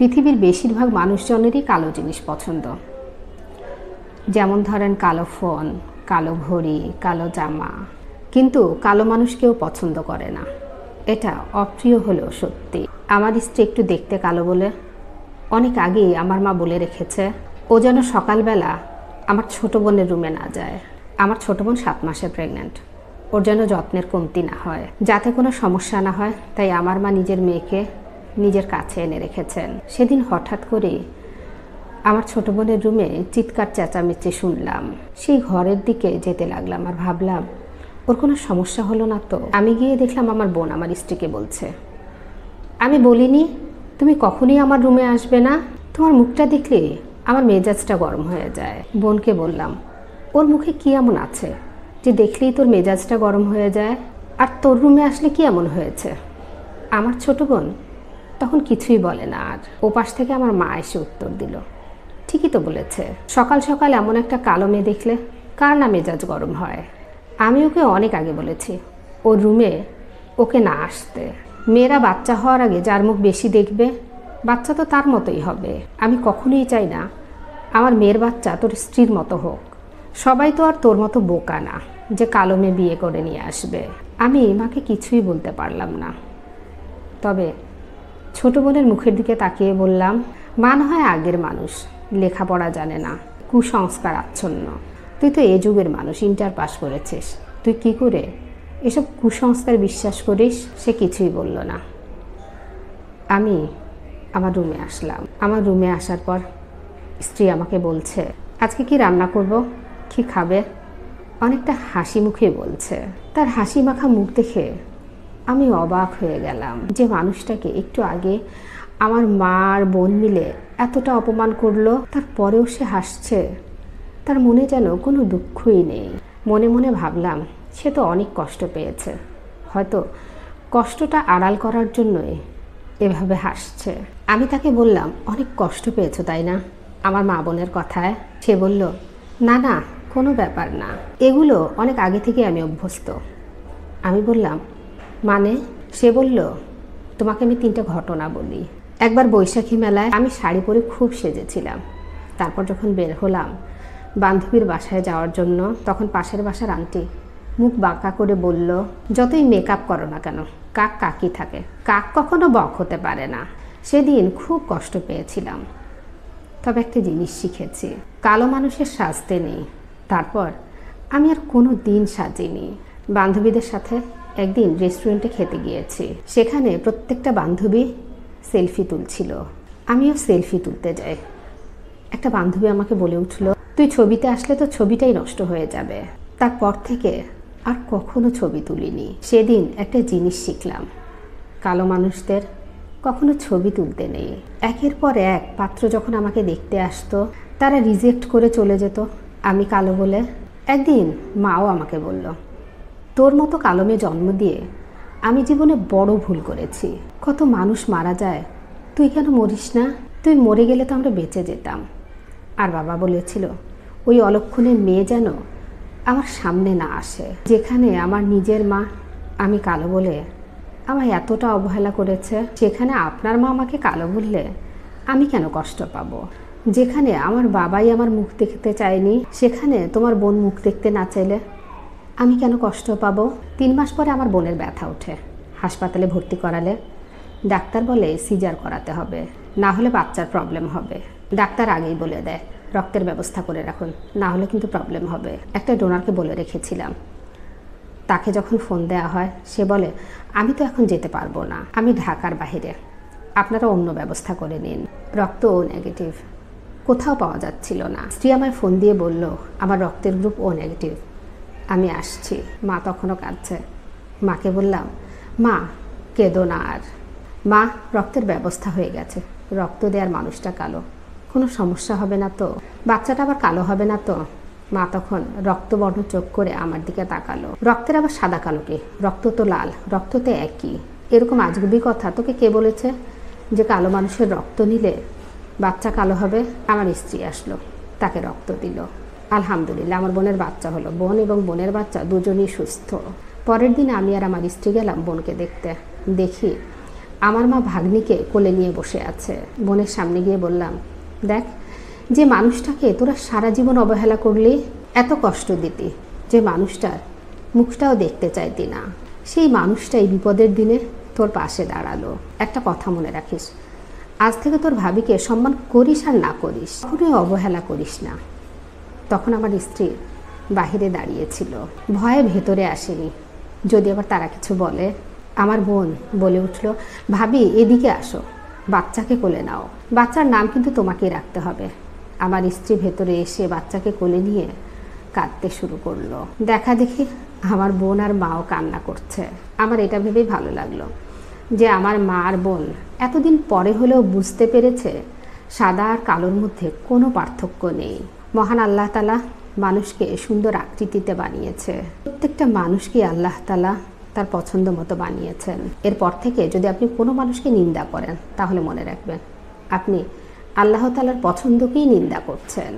পৃথিবীর বেশিরভাগ মানুষজনেরই কালো জিনিস পছন্দ। যেমন ধরেন কালো ফোন, কালো ঘড়ি, কালো জামা। কিন্তু কালো মানুষ কেউ পছন্দ করে না। এটা অপ্রিয় হলেও সত্যি। আমার স্ত্রী একটু দেখতে কালো বলে অনেক আগেই আমার মা বলে রেখেছে ও যেন সকালবেলা আমার ছোট বোনের রুমে না যায়। আমার ছোট বোন 7 মাসে প্রেগন্যান্ট। ওর যেন যত্নের কমতি না হয়, যাতে কোনো সমস্যা না হয়। তাই আমার মা নিজের মেয়েকে নিজের কাছে এনে রেখেছেন। সেদিন হঠাৎ করে আমার ছোট বোনের রুমে চিৎকার চেঁচামেচি শুনলাম। সেই ঘরের দিকে যেতে লাগলাম আর ভাবলাম ওর কোনো সমস্যা হলো না তো। আমি গিয়ে দেখলাম আমার বোন আমার স্ত্রীকে বলছে, আমি বলিনি তুমি কখনই আমার রুমে আসবে না? তোমার মুখটা দেখলে আমার মেজাজটা গরম হয়ে যায়। বোনকে বললাম, ওর মুখে কি এমন আছে যে দেখলেই তোর মেজাজটা গরম হয়ে যায়? আর তোর রুমে আসলে কি এমন হয়েছে? আমার ছোট বোন তখন কিছুই বলে না। আর ওপাশ থেকে আমার মা এসে উত্তর দিল, ঠিকই তো বলেছে, সকাল সকাল এমন একটা কালো মেয়ে দেখলে কার না মেজাজ গরম হয়। আমি ওকে অনেক আগে বলেছি ওর রুমে ওকে না আসতে। মেয়েরা বাচ্চা হওয়ার আগে যার মুখ বেশি দেখবে বাচ্চা তো তার মতোই হবে। আমি কখনোই চাই না আমার মেয়ের বাচ্চা তোর স্ত্রীর মতো হোক। সবাই তো আর তোর মতো বোকা না যে কালো মেয়ে বিয়ে করে নিয়ে আসবে। আমি মাকে কিছুই বলতে পারলাম না। তবে ছোট বোনের মুখের দিকে তাকিয়ে বললাম, মা না হয় আগের মানুষ, লেখাপড়া জানে না, কুসংস্কার আচ্ছন্ন। তুই তো এ যুগের মানুষ, ইন্টার পাস করেছিস, তুই কি করে এসব কুসংস্কার বিশ্বাস করিস? সে কিছুই বলল না। আমি আমার রুমে আসলাম। আমার রুমে আসার পর স্ত্রী আমাকে বলছে, আজকে কি রান্না করব, কি খাবে? অনেকটা হাসি মুখে বলছে। তার হাসি মাখা মুখ দেখে আমি অবাক হয়ে গেলাম যে মানুষটাকে একটু আগে আমার মা আর বোন মিলে এতটা অপমান করলো, তারপরেও সে হাসছে। তার মনে যেন কোনো দুঃখই নেই। মনে মনে ভাবলাম সে তো অনেক কষ্ট পেয়েছে, হয়তো কষ্টটা আড়াল করার জন্যই এভাবে হাসছে। আমি তাকে বললাম, অনেক কষ্ট পেয়েছো তাই না আমার মা বোনের কথায়? সে বলল, না না, কোনো ব্যাপার না, এগুলো অনেক আগে থেকে আমি অভ্যস্ত। আমি বললাম, মানে? সে বলল, তোমাকে আমি 3টা ঘটনা বলি। একবার বৈশাখী মেলায় আমি শাড়ি পরে খুব সেজেছিলাম। তারপর যখন বের হলাম বান্ধবীর বাসায় যাওয়ার জন্য, তখন পাশের বাসার আন্টি মুখ বাঁকা করে বলল, যতই মেকআপ করো না কেন কাক কাকই থাকে, কাক কখনো বক হতে পারে না। সেদিন খুব কষ্ট পেয়েছিলাম। তবে একটা জিনিস শিখেছি, কালো মানুষের সাজতে নেই। তারপর আমি আর কোনো দিন সাজিনি। বান্ধবীদের সাথে একদিন রেস্টুরেন্টে খেতে গিয়েছি। সেখানে প্রত্যেকটা বান্ধবী সেলফি তুলছিল, আমিও সেলফি তুলতে যাই। একটা বান্ধবী আমাকে বলে উঠল, তুই ছবিতে আসলে তো ছবিটাই নষ্ট হয়ে যাবে। তারপর থেকে আর কখনো ছবি তুলিনি। সেদিন একটা জিনিস শিখলাম, কালো মানুষদের কখনো ছবি তুলতে নেই। একের পর এক পাত্র যখন আমাকে দেখতে আসতো তারা রিজেক্ট করে চলে যেত আমি কালো বলে। একদিন মাও আমাকে বলল, তোর মতো কালো মেয়ে জন্ম দিয়ে আমি জীবনে বড় ভুল করেছি। কত মানুষ মারা যায়, তুই কেন মরিস না? তুই মরে গেলে তো আমরা বেঁচে যেতাম। আর বাবা বলেছিল, ওই অলক্ষণের মেয়ে যেন আমার সামনে না আসে। যেখানে আমার নিজের মা আমি কালো বলে আমায় এতটা অবহেলা করেছে, সেখানে আপনার মা আমাকে কালো বললে আমি কেন কষ্ট পাবো? যেখানে আমার বাবাই আমার মুখ দেখতে চায়নি, সেখানে তোমার বোন মুখ দেখতে না চাইলে আমি কেন কষ্ট পাবো? 3 মাস পরে আমার বোনের ব্যথা ওঠে। হাসপাতালে ভর্তি করালে ডাক্তার বলে সিজার করাতে হবে, না হলে বাচ্চার প্রবলেম হবে। ডাক্তার আগেই বলে দেয় রক্তের ব্যবস্থা করে রাখুন, না হলে কিন্তু প্রবলেম হবে। একটা ডোনারকে বলে রেখেছিলাম, তাকে যখন ফোন দেওয়া হয় সে বলে, আমি তো এখন যেতে পারবো না, আমি ঢাকার বাইরে, আপনারা অন্য ব্যবস্থা করে নিন। রক্ত ও নেগেটিভ, কোথাও পাওয়া যাচ্ছিল না। স্ত্রী আমায় ফোন দিয়ে বলল, আমার রক্তের গ্রুপ ও নেগেটিভ, আমি আসছি। মা তখনও কাঁদছে। মাকে বললাম, মা কেঁদো না আর। মা, রক্তের ব্যবস্থা হয়ে গেছে, রক্ত দেওয়ার মানুষটা কালো, কোনো সমস্যা হবে না তো? বাচ্চাটা আবার কালো হবে না তো? মা তখন রক্তবর্ণ চোখ করে আমার দিকে তাকালো। রক্তের আবার সাদা কালো কি? রক্ত তো লাল, রক্ত তো একই। এরকম আজগুবি কথা তোকে কে বলেছে যে কালো মানুষের রক্ত নিলে বাচ্চা কালো হবে? আমার স্ত্রী আসলো, তাকে রক্ত দিল। আলহামদুলিল্লাহ, আমার বোনের বাচ্চা হলো। বোন এবং বোনের বাচ্চা দুজনই সুস্থ। পরের দিন আমি আর আমার স্ত্রী গেলাম বোনকে দেখতে। দেখি আমার মা ভাগ্নিকে কোলে নিয়ে বসে আছে। বোনের সামনে গিয়ে বললাম, দেখ, যে মানুষটাকে তোরা সারা জীবন অবহেলা করলি, এত কষ্ট দিতি, যে মানুষটার মুখটাও দেখতে চাইতি না, সেই মানুষটাই বিপদের দিনে তোর পাশে দাঁড়ালো। একটা কথা মনে রাখিস, আজ থেকে তোর ভাবিকে সম্মান করিস আর না করিস, কখনোই অবহেলা করিস না। তখন আমার স্ত্রী বাহিরে দাঁড়িয়েছিল, ভয়ে ভেতরে আসেনি, যদি আবার তারা কিছু বলে। আমার বোন বলে উঠল, ভাবি এদিকে আসো, বাচ্চাকে কোলে নাও, বাচ্চার নাম কিন্তু তোমাকেই রাখতে হবে। আমার স্ত্রী ভেতরে এসে বাচ্চাকে কোলে নিয়ে কাঁদতে শুরু করলো। দেখা দেখি আমার বোন আর মাও কান্না করছে। আমার এটা ভেবেই ভালো লাগলো যে আমার মা আর বোন এতদিন পরে হলেও বুঝতে পেরেছে সাদা আর কালোর মধ্যে কোনো পার্থক্য নেই। মহান আল্লাহ তাআলা মানুষকে সুন্দর আকৃতিতে বানিয়েছে। প্রত্যেকটা মানুষকে আল্লাহ তাআলা তার পছন্দ মতো বানিয়েছেন। এরপর থেকে যদি আপনি কোনো মানুষকে নিন্দা করেন, তাহলে মনে রাখবেন আপনি আল্লাহ তাআলার পছন্দকেই নিন্দা করছেন।